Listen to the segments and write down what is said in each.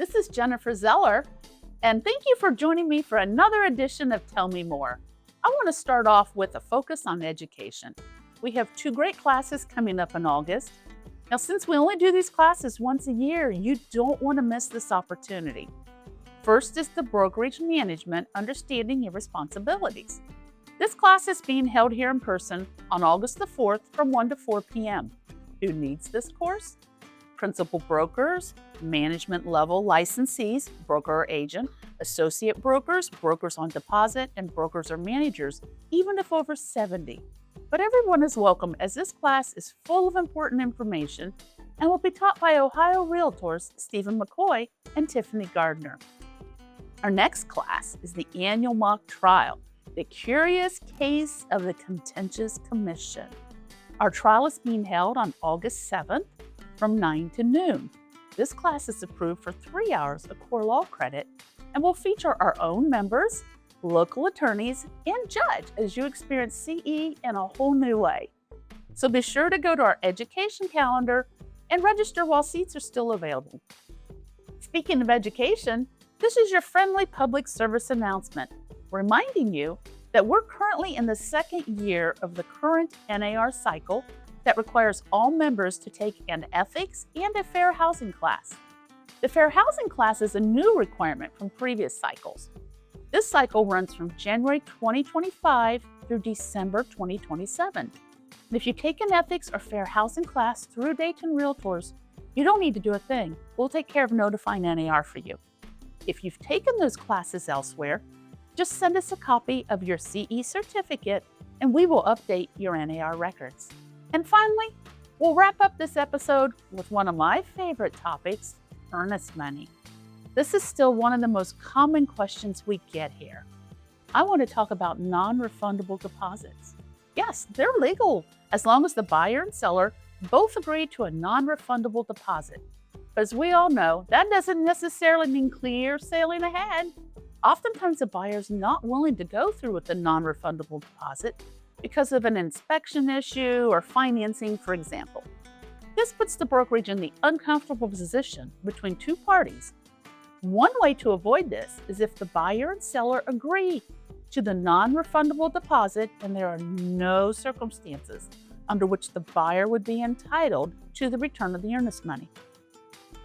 This is Jennifer Zeller, and thank you for joining me for another edition of Tell Me More. I want to start off with a focus on education. We have 2 great classes coming up in August. Now, since we only do these classes once a year, you don't want to miss this opportunity. First is the Brokerage Management, Understanding Your Responsibilities. This class is being held here in person on August the 4th from 1 to 4 p.m. Who needs this course? Principal brokers, management level licensees, broker or agent, associate brokers, brokers on deposit, and brokers or managers, even if over 70. But everyone is welcome, as this class is full of important information and will be taught by Ohio Realtors Stephen McCoy and Tiffany Gardner. Our next class is the annual mock trial, the curious case of the contentious commission. Our trial is being held on August 7th from 9 to noon. This class is approved for 3 hours of core law credit and will feature our own members, local attorneys, and judge as you experience CE in a whole new way. So be sure to go to our education calendar and register while seats are still available. Speaking of education, this is your friendly public service announcement, reminding you that we're currently in the 2nd year of the current NAR cycle that requires all members to take an ethics and a fair housing class. The fair housing class is a new requirement from previous cycles. This cycle runs from January 2025 through December 2027. And if you take an ethics or fair housing class through Dayton Realtors, you don't need to do a thing. We'll take care of notifying NAR for you. If you've taken those classes elsewhere, just send us a copy of your CE certificate and we will update your NAR records. And finally, we'll wrap up this episode with one of my favorite topics, earnest money. This is still one of the most common questions we get here. I want to talk about non-refundable deposits. Yes, they're legal as long as the buyer and seller both agree to a non-refundable deposit. But as we all know, that doesn't necessarily mean clear sailing ahead. Oftentimes, the buyer is not willing to go through with the non-refundable deposit because of an inspection issue or financing, for example. This puts the brokerage in the uncomfortable position between 2 parties. One way to avoid this is if the buyer and seller agree to the non-refundable deposit and there are no circumstances under which the buyer would be entitled to the return of the earnest money.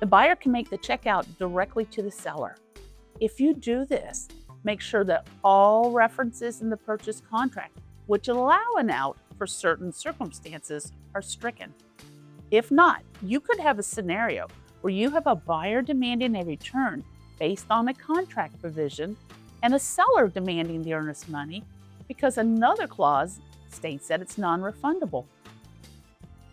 The buyer can make the check out directly to the seller. If you do this, make sure that all references in the purchase contract which allow an out for certain circumstances are stricken. If not, you could have a scenario where you have a buyer demanding a return based on a contract provision and a seller demanding the earnest money because another clause states that it's non-refundable.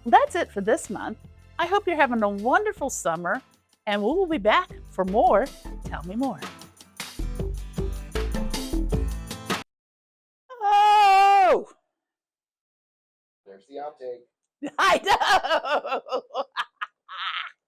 That's it for this month. I hope you're having a wonderful summer, and we will be back for more Tell Me More. Oh! There's the outtake. I know!